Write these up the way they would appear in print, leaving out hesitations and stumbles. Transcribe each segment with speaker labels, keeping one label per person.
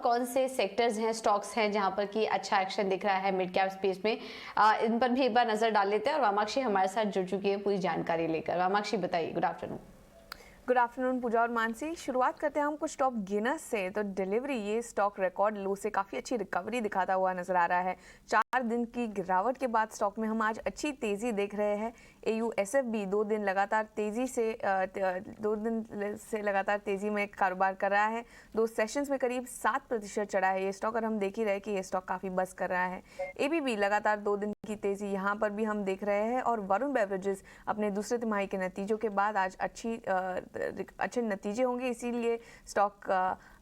Speaker 1: कौन से सेक्टर्स हैं, स्टॉक्स हैं जहां पर कि अच्छा एक्शन दिख रहा है मिड कैप स्पेस में, इन पर भी एक बार नजर डाल लेते हैं। और वामाक्षी हमारे साथ जुड़ चुकी है पूरी जानकारी लेकर। वामाक्षी बताइए। Good afternoon.
Speaker 2: गुड आफ्टरनून पूजा और मानसी। शुरुआत करते हैं हम कुछ टॉप गेनर्स से। तो डिलीवरी, ये स्टॉक रिकॉर्ड लो से काफ़ी अच्छी रिकवरी दिखाता हुआ नजर आ रहा है। 4 दिन की गिरावट के बाद स्टॉक में हम आज अच्छी तेज़ी देख रहे हैं। AUSFB 2 दिन से लगातार तेज़ी में कारोबार कर रहा है। 2 सेशंस में करीब 7% चढ़ा है ये स्टॉक, और हम देख ही रहे कि ये स्टॉक काफ़ी बस कर रहा है। ABB लगातार 2 दिन की तेज़ी यहाँ पर भी हम देख रहे हैं। और वरुण बेवरेजेस अपने दूसरे तिमाही के नतीजों के बाद आज अच्छे नतीजे होंगे, इसीलिए स्टॉक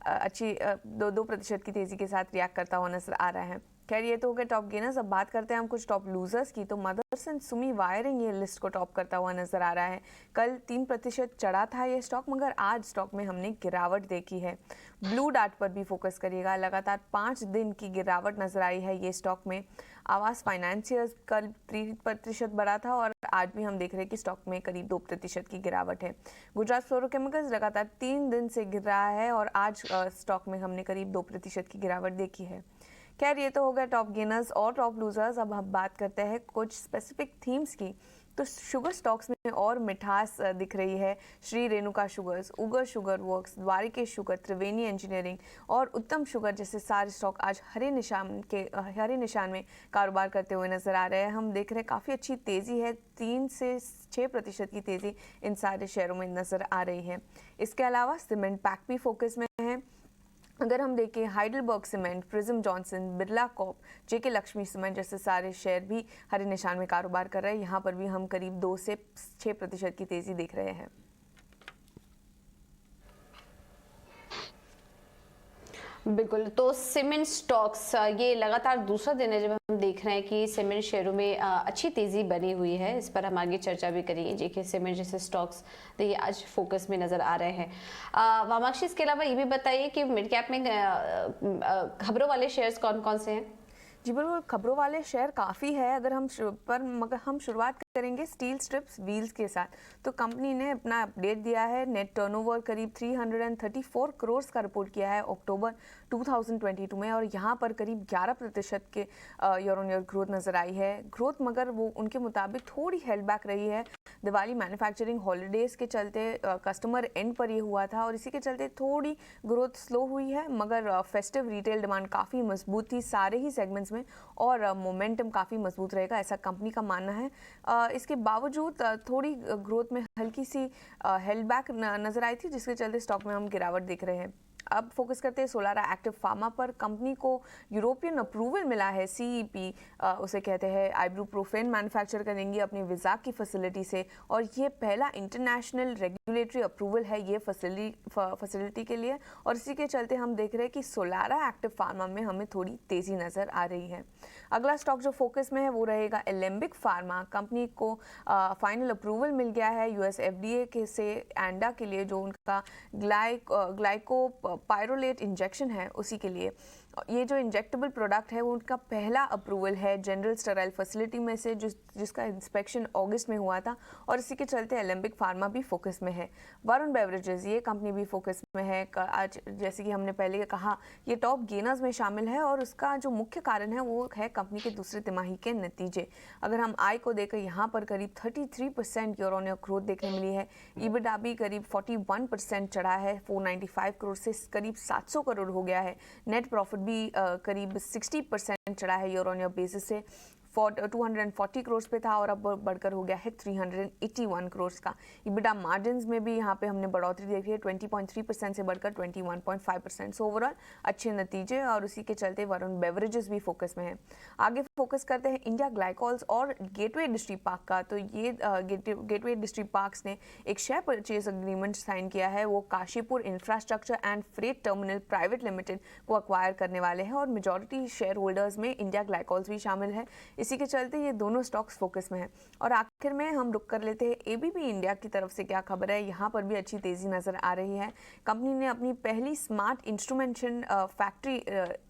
Speaker 2: अच्छी 2% की तेज़ी के साथ रिएक्ट करता हुआ नजर आ रहा है। खैर, ये तो हो गए टॉप गेनर्स। अब बात करते हैं हम कुछ टॉप लूजर्स की। तो मदरसन सुमी वायरिंग ये लिस्ट को टॉप करता हुआ नजर आ रहा है। कल 3% चढ़ा था ये स्टॉक, मगर आज स्टॉक में हमने गिरावट देखी है। ब्लू डार्ट पर भी फोकस करिएगा। लगातार 5 दिन की गिरावट नजर आई है ये स्टॉक में। आवास फाइनेंसियर्स कल 3% बढ़ा था, और आज भी हम देख रहे हैं कि स्टॉक में करीब 2% की गिरावट है। गुजरात फ्लोरोकेमिकल्स लगातार 3 दिन से गिर रहा है, और आज स्टॉक में हमने करीब 2% की गिरावट देखी है। खैर, ये तो हो गया टॉप गेनर्स और टॉप लूजर्स। अब हम बात करते हैं कुछ स्पेसिफिक थीम्स की। तो शुगर स्टॉक्स में और मिठास दिख रही है। Shri Renuka sugars, Ugar sugar works, Dwarikesh sugar, Triveni engineering और उत्तम शुगर जैसे सारे स्टॉक आज हरे निशान में कारोबार करते हुए नजर आ रहे हैं। हम देख रहे हैं काफ़ी अच्छी तेज़ी है, 3 से 6% की तेज़ी इन सारे शेयरों में नजर आ रही है। इसके अलावा सीमेंट पैक भी फोकस में है। अगर हम देखें, Heidelberg cement, Prism Johnson, Birla corp, JK Lakshmi cement जैसे सारे शेयर भी हरे निशान में कारोबार कर रहे हैं। यहाँ पर भी हम करीब 2 से 6% की तेजी देख रहे हैं।
Speaker 1: बिल्कुल। तो सीमेंट स्टॉक्स ये लगातार दूसरा दिन है जब हम देख रहे हैं कि सीमेंट शेयरों में अच्छी तेजी बनी हुई है। इस पर हम आगे चर्चा भी करेंगे। जेके सीमेंट जैसे स्टॉक्स देखिए आज फोकस में नजर आ रहे हैं। वामाक्षी, इसके अलावा ये भी बताइए कि मिड कैप में खबरों वाले शेयर्स कौन कौन से हैं?
Speaker 2: जी बिल्कुल, खबरों वाले शेयर काफ़ी है। मगर हम शुरुआत करेंगे स्टील स्ट्रिप्स व्हील्स के साथ। तो कंपनी ने अपना अपडेट दिया है। नेट टर्नओवर करीब 334 करोड़ का रिपोर्ट किया है अक्टूबर 2022 में, और यहाँ पर करीब 11% के ईयर ऑन ईयर ग्रोथ नज़र आई है। ग्रोथ मगर वो उनके मुताबिक थोड़ी हेल्ड बैक रही है। दिवाली मैन्युफैक्चरिंग हॉलीडेज़ के चलते कस्टमर एंड पर ये हुआ था, और इसी के चलते थोड़ी ग्रोथ स्लो हुई है। मगर फेस्टिव रिटेल डिमांड काफ़ी मजबूत थी सारे ही सेगमेंट्स में, और मोमेंटम काफ़ी मजबूत रहेगा ऐसा कंपनी का मानना है। इसके बावजूद थोड़ी ग्रोथ में हल्की सी हेल्ड बैक नज़र आई थी, जिसके चलते स्टॉक में हम गिरावट देख रहे हैं। अब फोकस करते हैं सोलारा एक्टिव फार्मा पर। कंपनी को यूरोपियन अप्रूवल मिला है। CEP उसे कहते हैं, आइब्रूप्रोफेन मैन्युफैक्चर करेंगी अपनी विजाक की फैसिलिटी से, और ये पहला इंटरनेशनल रेगुलेटरी अप्रूवल है ये फैसिलिटी के लिए। और इसी के चलते हम देख रहे हैं कि सोलारा एक्टिव फार्मा में हमें थोड़ी तेज़ी नज़र आ रही है। अगला स्टॉक जो फोकस में है वो रहेगा एलेम्बिक फार्मा। कंपनी को फाइनल अप्रूवल मिल गया है US FDA के से एंडा के लिए, जो उनका ग्लाइकोपाइरोलेट इंजेक्शन है उसी के लिए। ये जो इंजेक्टेबल प्रोडक्ट है वो उनका पहला अप्रूवल है जनरल स्टेराइल फैसिलिटी में से, जिसका इंस्पेक्शन अगस्त में हुआ था, और इसी के चलते एलेम्बिक फार्मा भी फोकस में है। वरुण बेवरेजेस, ये कंपनी भी फोकस में है। आज जैसे कि हमने पहले कहा, ये टॉप गेनर्स में शामिल है, और उसका जो मुख्य कारण है वो है कंपनी के दूसरे तिमाही के नतीजे। अगर हम आय को देखें, यहाँ पर करीब 33% ईयर ऑन ईयर ग्रोथ देखने मिली है। EBITDA भी करीब 41% चढ़ा है, 495 करोड़ से करीब 700 करोड़ हो गया है। नेट प्रॉफिट भी करीब 60% चढ़ा है ईयर ऑन ईयर बेसिस से। 240 करोड़ पे था, और अब बढ़कर हो गया है 381 करोड़ का। EBITDA मार्जिन्स में भी यहाँ पे हमने बढ़ोतरी देखी है, 20.3% से बढ़कर 21.5%। सो ओवरऑल अच्छे नतीजे, और उसी के चलते वरुण बेवरेजेस भी फोकस में है। आगे फोकस करते हैं इंडिया ग्लाइकोल्स और गेटवे इंडस्ट्री पार्क का। तो ये गेटवे इंडस्ट्री पार्क्स ने एक शेयर परचेज एग्रीमेंट साइन किया है। वो Kashipur infrastructure and freight terminal private limited को अक्वायर करने वाले हैं, और मेजॉरिटी शेयर होल्डर्स में इंडिया ग्लाइकोल्स भी शामिल है। इसी के चलते ये दोनों स्टॉक्स फोकस में हैं। और आखिर में हम रुक कर लेते हैं ABB इंडिया की तरफ से क्या खबर है। यहाँ पर भी अच्छी तेज़ी नज़र आ रही है। कंपनी ने अपनी पहली स्मार्ट इंस्ट्रूमेंटेशन फैक्ट्री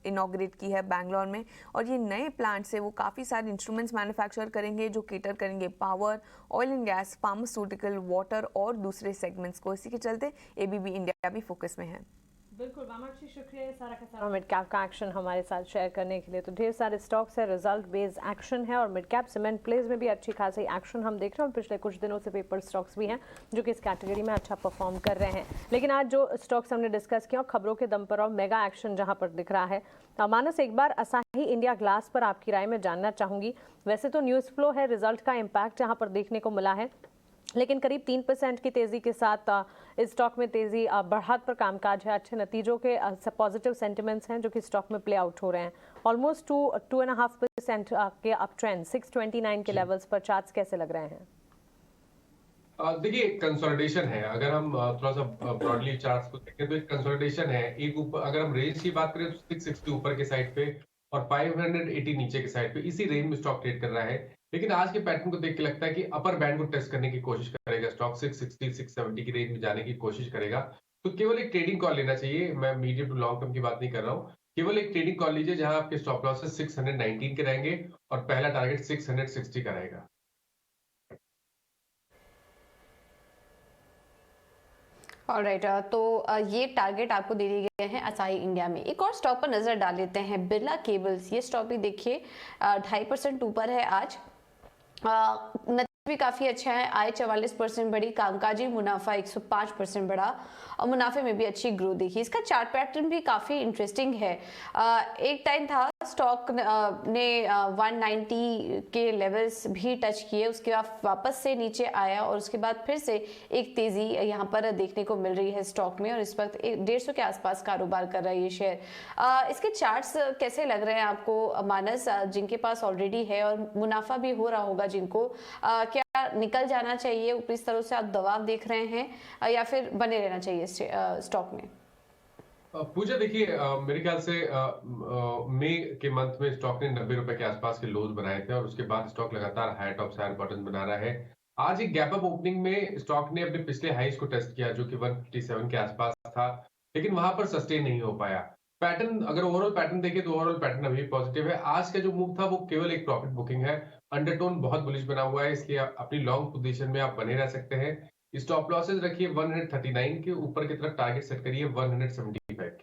Speaker 2: इनॉग्रेट की है बैंगलोर में, और ये नए प्लांट से वो काफ़ी सारे इंस्ट्रूमेंट्स मैन्युफैक्चर करेंगे जो केटर करेंगे power, oil and gas, pharmaceutical, water और दूसरे सेगमेंट्स को। इसी के चलते ABB इंडिया भी फोकस में है।
Speaker 3: बिल्कुल कामाक्षी, शुक्रिया सारा का सारा मिड कैप का एक्शन हमारे साथ शेयर करने के लिए। तो ढेर सारे स्टॉक्स है, रिजल्ट बेस्ड एक्शन है और मिड कैप सीमेंट प्लेज में भी अच्छी खासी एक्शन हम देख रहे हैं और पिछले कुछ दिनों से पेपर स्टॉक्स भी हैं जो कि इस कैटेगरी में अच्छा परफॉर्म कर रहे हैं। लेकिन आज जो स्टॉक्स हमने डिस्कस किया खबरों के दम पर और मेगा एक्शन जहां पर दिख रहा है, मानस एक बार असाही इंडिया ग्लास पर आपकी राय में जानना चाहूंगी। वैसे तो न्यूज़ फ्लो है, रिजल्ट का इम्पैक्ट जहां पर देखने को मिला है, लेकिन करीब 3% की तेजी के साथ इस स्टॉक में तेजी बढ़त पर कामकाज है, अच्छे नतीजों के पॉजिटिव सेंटिमेंट्स हैं जो कि स्टॉक में प्ले आउट हो रहे हैं। ऑलमोस्ट 2.5% के अप ट्रेंड 629 के लेवल्स पर चार्ट्स कैसे लग रहे हैं?
Speaker 4: देखिए कंसोलिडेशन है। अगर हम थोड़ा सा ब्रॉडली चार्ट्स को देखें तो एक कंसोलिडेशन है। एक ऊपर अगर हम रेंज की बात करें तो 660 ऊपर के साइड पे और 580 नीचे के साइड पे, इसी रेंज में स्टॉक ट्रेड कर रहा है। लेकिन आज के पैटर्न को देख के लगता है कि अपर बैंड को टेस्ट करने की कोशिश करेगा स्टॉक, 660 670 की रेंज में जाने की कोशिश करेगा। तो केवल एक ट्रेडिंग कॉल लेना चाहिए, मैं मीडियम टू लॉन्ग टर्म की बात नहीं कर रहा हूँ। केवल एक ट्रेडिंग कॉल लीजिए जहां आपके स्टॉप लॉसेस 619 के रहेंगे और पहला टारगेट 660 का रहेगा।
Speaker 1: ऑलराइट, तो ये टारगेट आपको दे दिए गए हैं असाही इंडिया में। एक और स्टॉक पर नजर डाल लेते हैं, बिरला केबल्स। ये स्टॉक भी देखिए 2.5% ऊपर है आज। नतीजे भी काफी अच्छा है, आय 44% बढ़ी, कामकाजी मुनाफा 105% बढ़ा और मुनाफे में भी अच्छी ग्रोथ देखी। इसका चार्ट पैटर्न भी काफी इंटरेस्टिंग है। एक टाइम था स्टॉक ने 190 के लेवल्स भी टच किए, उसके बाद वापस से नीचे आया और उसके बाद फिर से एक तेजी यहाँ पर देखने को मिल रही है स्टॉक में और इस वक्त 150 के आसपास कारोबार कर रहा है ये शेयर। इसके चार्ट्स कैसे लग रहे हैं आपको मानस, जिनके पास ऑलरेडी है और मुनाफा भी हो रहा होगा जिनको, क्या निकल जाना चाहिए ऊपरी स्तरों से आप दबाव देख रहे हैं या फिर बने रहना चाहिए स्टॉक में?
Speaker 4: पूजा देखिए, मेरे ख्याल से मई के मंथ में स्टॉक ने 90 रुपए के आसपास के लोज बनाए थे और उसके बाद स्टॉक लगातार हाई टॉप हायर बॉटम बना रहा है। आज एक गैप अप ओपनिंग में स्टॉक ने अपने पिछले हाईज को टेस्ट किया जो कि 157 के आसपास था, लेकिन वहां पर सस्टेन नहीं हो पाया। पैटर्न अगर ओवरऑल पैटर्न देखें तो ओवरऑल पैटर्न अभी पॉजिटिव है। आज का जो मूव था वो केवल एक प्रॉफिट बुकिंग है, अंडरटोन बहुत बुलिश बना हुआ है, इसलिए अपनी लॉन्ग पोजीशन में आप बने रह सकते हैं। स्टॉप लॉसेज रखिए 139 के ऊपर की तरफ, टारगेट सेट करिए 175 के।